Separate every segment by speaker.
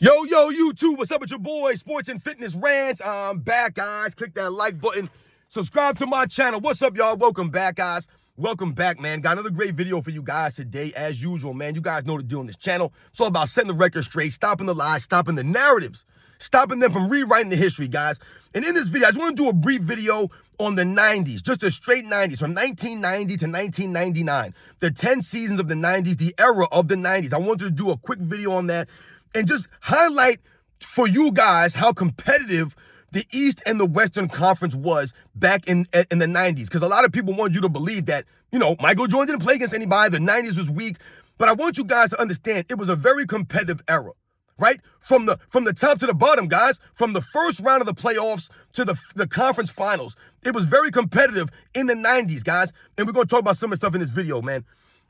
Speaker 1: Yo, YouTube, what's up with your boy, Sports and Fitness Rants? I'm back, guys. Click that like button. Subscribe to my channel. What's up, y'all? Welcome back, guys. Welcome back, man. Got another great video for you guys today, as usual, man. You guys know the deal on this channel. It's all about setting the record straight, stopping the lies, stopping the narratives, stopping them from rewriting the history, guys. And in this video, I just want to do a brief video on the 90s, just a straight 90s, from 1990 to 1999. The 10 seasons of the 90s, the era of the 90s. I wanted to do a quick video on that and just highlight for you guys how competitive the East and the Western Conference was back in the 90s. Because a lot of people want you to believe that, you know, Michael Jordan didn't play against anybody. The 90s was weak. But I want you guys to understand it was a very competitive era, right? From the top to the bottom, guys, from the first round of the playoffs to the conference finals. It was very competitive in the 90s, guys. And we're going to talk about some of the stuff in this video, man.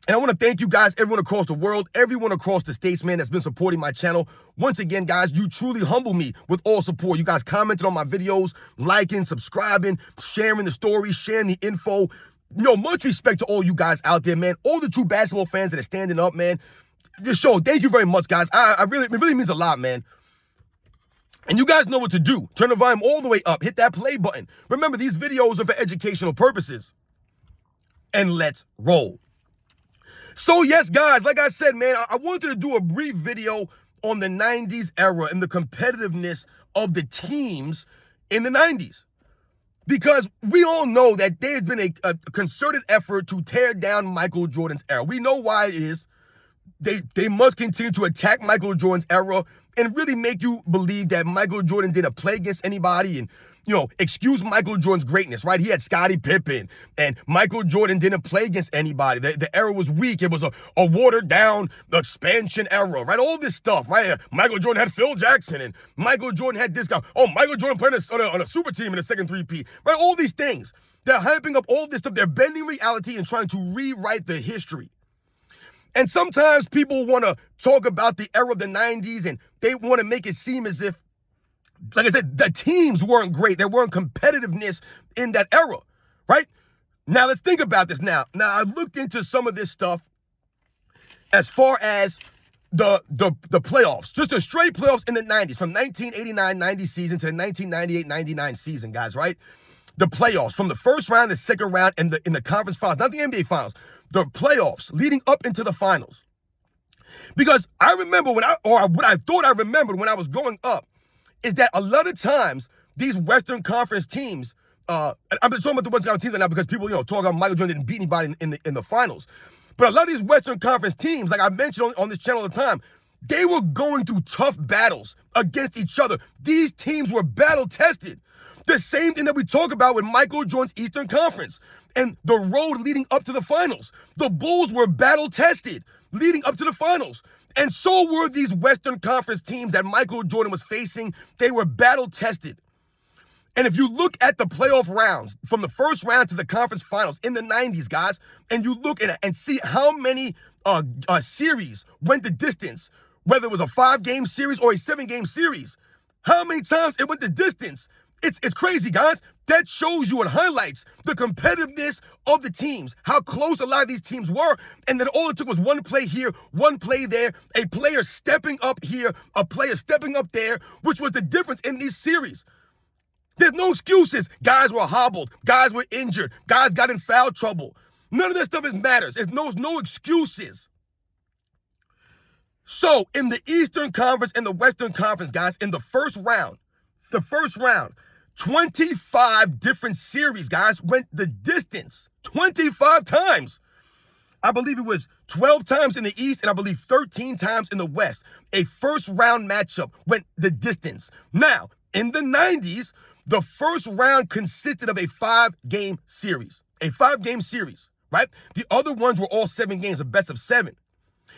Speaker 1: And I want to thank you guys, everyone across the world, everyone across the states, man, that's been supporting my channel. Once again, guys, you truly humble me with all support. You guys commented on my videos, liking, subscribing, sharing the stories, sharing the info. You know, much respect to all you guys out there, man. All the true basketball fans that are standing up, man. This show, thank you very much, guys. It really means a lot, man. And you guys know what to do. Turn the volume all the way up. Hit that play button. Remember, these videos are for educational purposes. And let's roll. So yes, guys, like I said, man, I wanted to do a brief video on the 90s era and the competitiveness of the teams in the 90s. Because we all know that there's been a concerted effort to tear down Michael Jordan's era. We know why it is. They must continue to attack Michael Jordan's era and really make you believe that Michael Jordan didn't play against anybody and, you know, excuse Michael Jordan's greatness, right? He had Scottie Pippen, and Michael Jordan didn't play against anybody. The era was weak. It was a watered down expansion era, right? All this stuff, right? Michael Jordan had Phil Jackson, and Michael Jordan had this guy. Oh, Michael Jordan played on a super team in the second 3P, right? All these things. They're hyping up all this stuff. They're bending reality and trying to rewrite the history. And sometimes people want to talk about the era of the 90s, and they want to make it seem as if, like I said, the teams weren't great. There weren't competitiveness in that era, right? Now, let's think about this now. Now, I looked into some of this stuff as far as the playoffs, just the straight playoffs in the 90s, from 1989-90 season to the 1998-99 season, guys, right? The playoffs, from the first round to the second round in the conference finals, not the NBA finals, the playoffs leading up into the finals. Because I remember what I thought I remembered when I was growing up, is that a lot of times these Western Conference teams, I'm just talking about the Western Conference teams right now because people, you know, talk about Michael Jordan didn't beat anybody in the finals. But a lot of these Western Conference teams, like I mentioned on this channel all the time, they were going through tough battles against each other. These teams were battle tested. The same thing that we talk about with Michael Jordan's Eastern Conference and the road leading up to the finals. The Bulls were battle tested leading up to the finals. And so were these Western Conference teams that Michael Jordan was facing. They were battle-tested. And if you look at the playoff rounds, from the first round to the conference finals in the 90s, guys, and you look at it and see how many series went the distance, whether it was a 5-game series or a 7-game series, how many times it went the distance. It's crazy, guys. That shows you and highlights the competitiveness of the teams, how close a lot of these teams were, and then all it took was one play here, one play there, a player stepping up here, a player stepping up there, which was the difference in these series. There's no excuses. Guys were hobbled. Guys were injured. Guys got in foul trouble. None of that stuff matters. There's no excuses. So in the Eastern Conference and the Western Conference, guys, in the first round, 25 different series, guys, went the distance 25 times. I believe it was 12 times in the East and I believe 13 times in the West. A first round matchup went the distance. Now, in the 90s, the first round consisted of a 5-game series. A 5-game series, right? The other ones were all 7 games, a best of 7.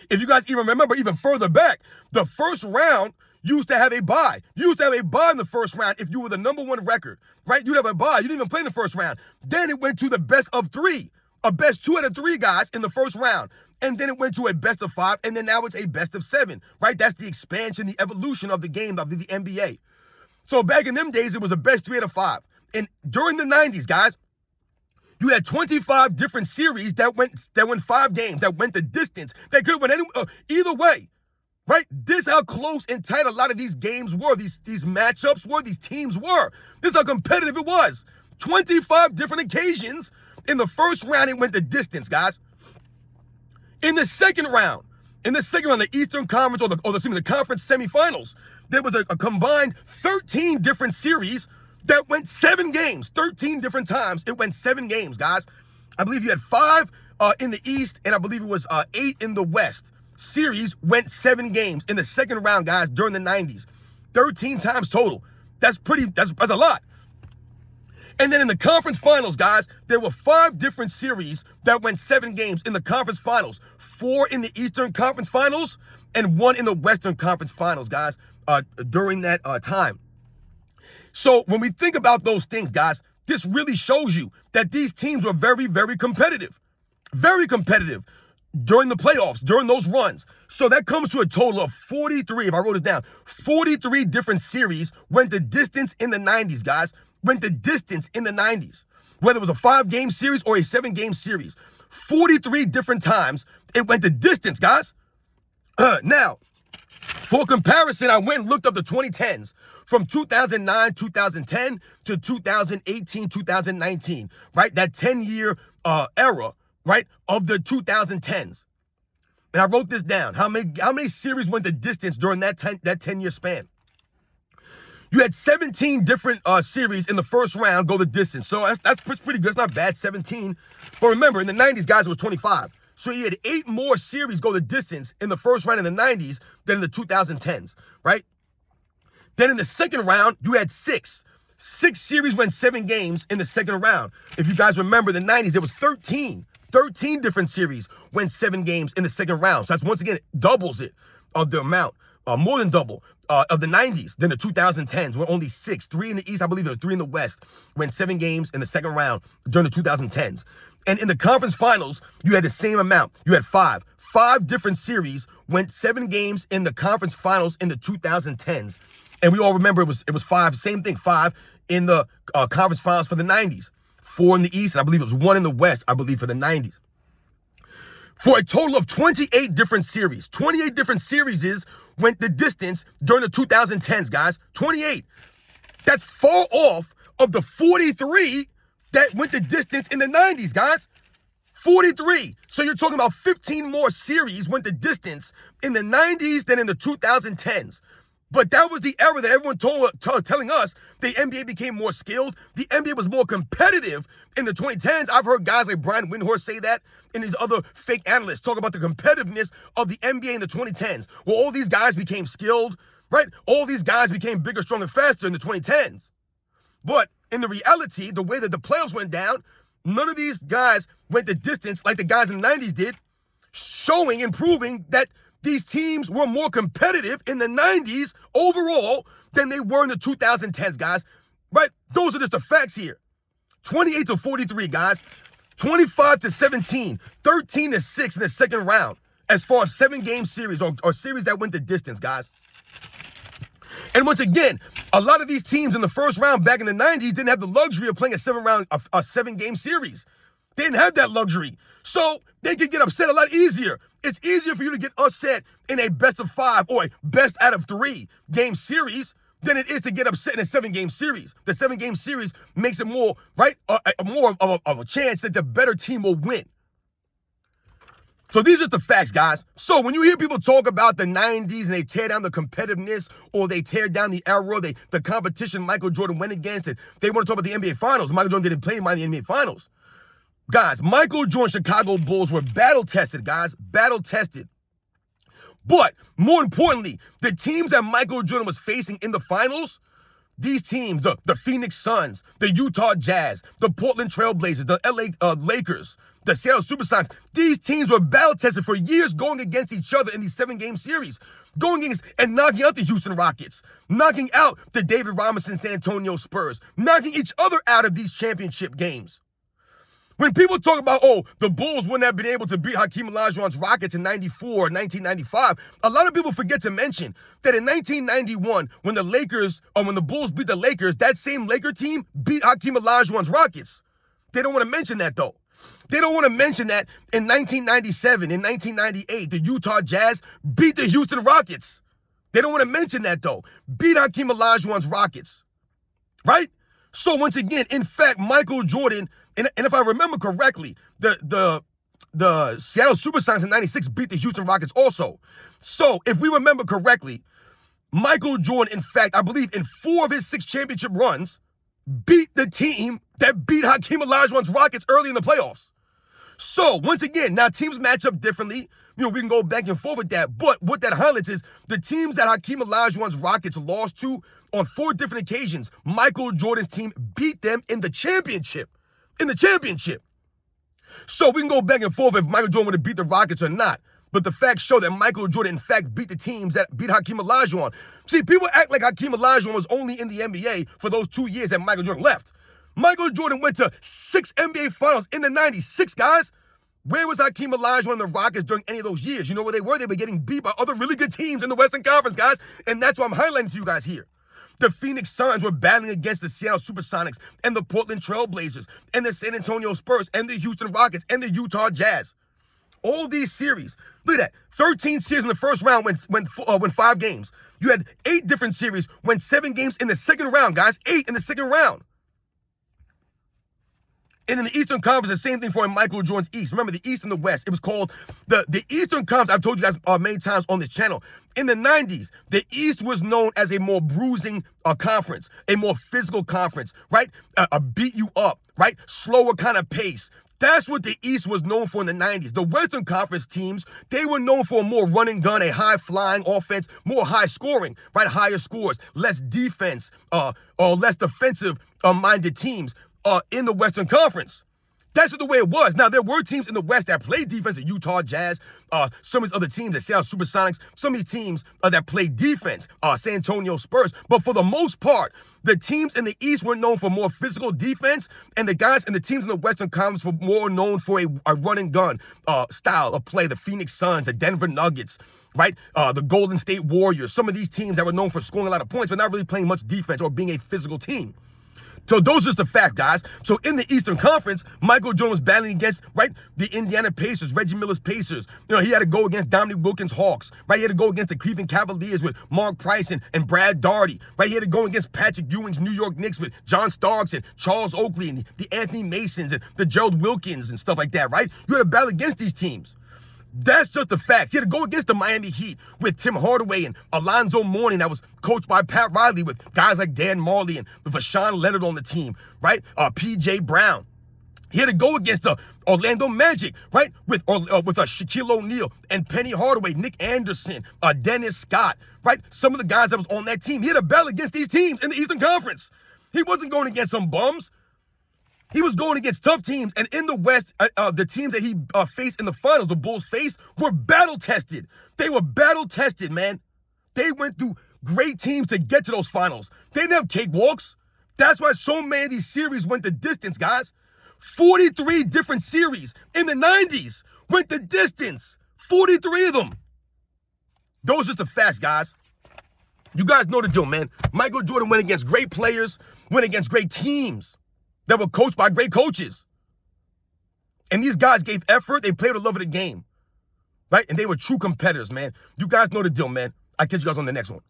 Speaker 1: If you guys even remember even further back, the first round used to have a bye. You used to have a bye in the first round if you were the #1 record, right? You'd have a bye. You didn't even play in the first round. Then it went to the best of 3, a best 2 out of 3 guys in the first round. And then it went to a best of 5, and then now it's a best of 7, right? That's the expansion, the evolution of the game of the NBA. So back in them days, it was a best 3 out of 5. And during the 90s, guys, you had 25 different series that went 5 games, that went the distance. They could have went either way. right? This is how close and tight a lot of these games were, these matchups were, these teams were. This is how competitive it was. 25 different occasions. In the first round, it went the distance, guys. In the second round, the Eastern Conference or the conference semifinals, there was a combined 13 different series that went 7 games. 13 different times it went 7 games, guys. I believe you had 5 in the East, and I believe it was 8 in the West. Series went 7 games in the second round, guys, during the 90s. 13 times total. That's a lot. And then in the conference finals, guys, there were 5 different series that went 7 games in the conference finals. 4 in the Eastern Conference Finals and 1 in the Western Conference Finals, guys, during that time. So when we think about those things, guys, this really shows you that these teams were very, very competitive. Very competitive during the playoffs, during those runs. So that comes to a total of 43, if I wrote it down, 43 different series went the distance in the 90s, guys. Went the distance in the 90s. Whether it was a 5-game series or a 7-game series. 43 different times it went the distance, guys. Now, for comparison, I went and looked up the 2010s. From 2009, 2010 to 2018, 2019, right? That 10-year era, right, of the 2010s. And I wrote this down. How many series went the distance during that 10-year span? You had 17 different series in the first round go the distance. So that's pretty good. It's not bad, 17. But remember, in the 90s, guys, it was 25. So you had 8 more series go the distance in the first round in the 90s than in the 2010s, right? Then in the second round, you had 6. 6 series went 7 games in the second round. If you guys remember, the 90s, there was 13. 13 different series went 7 games in the second round. So that's, once again, doubles it of the amount, more than double of the 90s than the 2010s, where only 6. 3 in the East, I believe there were 3 in the West, went 7 games in the second round during the 2010s. And in the conference finals, you had the same amount. You had 5. 5 different series went 7 games in the conference finals in the 2010s. And we all remember it was 5, same thing, 5 in the conference finals for the 90s. 4 in the East, and I believe it was 1 in the West, I believe, for the 90s. For a total of 28 different series. 28 different series went the distance during the 2010s, guys. 28. That's far off of the 43 that went the distance in the 90s, guys. 43. So you're talking about 15 more series went the distance in the 90s than in the 2010s. But that was the era that everyone telling us the NBA became more skilled. The NBA was more competitive in the 2010s. I've heard guys like Brian Windhorst say that, and these other fake analysts talk about the competitiveness of the NBA in the 2010s. Well, all these guys became skilled, right? All these guys became bigger, stronger, faster in the 2010s. But in the reality, the way that the playoffs went down, none of these guys went the distance like the guys in the 90s did, showing and proving that these teams were more competitive in the 90s overall than they were in the 2010s, guys. Right? Those are just the facts here. 28 to 43, guys. 25 to 17. 13 to 6 in the second round. As far as 7-game series or series that went the distance, guys. And once again, a lot of these teams in the first round back in the 90s didn't have the luxury of playing a 7-game series. They didn't have that luxury. So they could get upset a lot easier. It's easier for you to get upset in a best of 5 or a best out of 3 game series than it is to get upset in a 7-game series. The 7-game series makes it more, right, more of a chance that the better team will win. So these are the facts, guys. So when you hear people talk about the 90s and they tear down the competitiveness or they tear down the era, the competition Michael Jordan went against, and they want to talk about the NBA Finals. Michael Jordan didn't play in the NBA Finals. Guys, Michael Jordan Chicago Bulls were battle-tested, guys. Battle-tested. But, more importantly, the teams that Michael Jordan was facing in the finals, these teams, the Phoenix Suns, the Utah Jazz, the Portland Trail Blazers, the LA Lakers, the Seattle Supersonics, these teams were battle-tested for years going against each other in these 7-game series. Going against and knocking out the Houston Rockets. Knocking out the David Robinson San Antonio Spurs. Knocking each other out of these championship games. When people talk about, oh, the Bulls wouldn't have been able to beat Hakeem Olajuwon's Rockets in 94 or 1995, a lot of people forget to mention that in 1991, when the Bulls beat the Lakers, that same Laker team beat Hakeem Olajuwon's Rockets. They don't want to mention that, though. They don't want to mention that in 1997, in 1998, the Utah Jazz beat the Houston Rockets. They don't want to mention that, though. Beat Hakeem Olajuwon's Rockets, right? So once again, in fact, Michael Jordan, and if I remember correctly, the Seattle Supersonics in 96 beat the Houston Rockets also. So if we remember correctly, Michael Jordan, in fact, I believe in 4 of his 6 championship runs, beat the team that beat Hakeem Olajuwon's Rockets early in the playoffs. So once again, now teams match up differently. We can go back and forth with that. But what that highlights is the teams that Hakeem Olajuwon's Rockets lost to on 4 different occasions, Michael Jordan's team beat them in the championship. So we can go back and forth if Michael Jordan would have beat the Rockets or not. But the facts show that Michael Jordan, in fact, beat the teams that beat Hakeem Olajuwon. See, people act like Hakeem Olajuwon was only in the NBA for those 2 years that Michael Jordan left. Michael Jordan went to 6 NBA Finals in the 90s. 6 guys. Where was Hakeem Olajuwon and the Rockets during any of those years? You know where they were? They were getting beat by other really good teams in the Western Conference, guys. And that's what I'm highlighting to you guys here. The Phoenix Suns were battling against the Seattle Supersonics and the Portland Trail Blazers and the San Antonio Spurs and the Houston Rockets and the Utah Jazz. All these series. Look at that. 13 series in the first round went 5 games. You had 8 different series, went 7 games in the second round, guys. 8 in the second round. And in the Eastern Conference, the same thing for Michael Jordan's East. Remember, the East and the West. It was called the Eastern Conference. I've told you guys many times on this channel. In the 90s, the East was known as a more bruising conference, a more physical conference, right? A beat you up, right? Slower kind of pace. That's what the East was known for in the 90s. The Western Conference teams, they were known for more run and gun, a high-flying offense, more high scoring, right? Higher scores, less defense, or less defensive-minded teams. In the Western Conference. That's just the way it was. Now, there were teams in the West that played defense, the Utah Jazz, some of these other teams, the Seattle Supersonics, some of these teams that played defense, San Antonio Spurs. But for the most part, the teams in the East were known for more physical defense, and the guys and the teams in the Western Conference were more known for a run and gun style of play. The Phoenix Suns, the Denver Nuggets, right? The Golden State Warriors, some of these teams that were known for scoring a lot of points, but not really playing much defense or being a physical team. So those are just the fact, guys. So in the Eastern Conference, Michael Jordan was battling against, right, the Indiana Pacers, Reggie Miller's Pacers. He had to go against Dominique Wilkins' Hawks, right? He had to go against the Cleveland Cavaliers with Mark Price and Brad Daugherty, right? He had to go against Patrick Ewing's New York Knicks with John Starks and Charles Oakley and the Anthony Masons and the Gerald Wilkins and stuff like that, right? You had to battle against these teams. That's just the facts. He had to go against the Miami Heat with Tim Hardaway and Alonzo Mourning that was coached by Pat Riley with guys like Dan Marley and Vashawn Leonard on the team, right? P.J. Brown. He had to go against the Orlando Magic, right? With Shaquille O'Neal and Penny Hardaway, Nick Anderson, Dennis Scott, right? Some of the guys that was on that team. He had to battle against these teams in the Eastern Conference. He wasn't going against some bums. He was going against tough teams. And in the West, the teams that he faced in the finals, the Bulls faced, were battle-tested. They were battle-tested, man. They went through great teams to get to those finals. They didn't have cakewalks. That's why so many of these series went the distance, guys. 43 different series in the 90s went the distance. 43 of them. Those are just the facts, guys. You guys know the deal, man. Michael Jordan went against great players, went against great teams that were coached by great coaches. And these guys gave effort. They played with the love of the game, right? And they were true competitors, man. You guys know the deal, man. I'll catch you guys on the next one.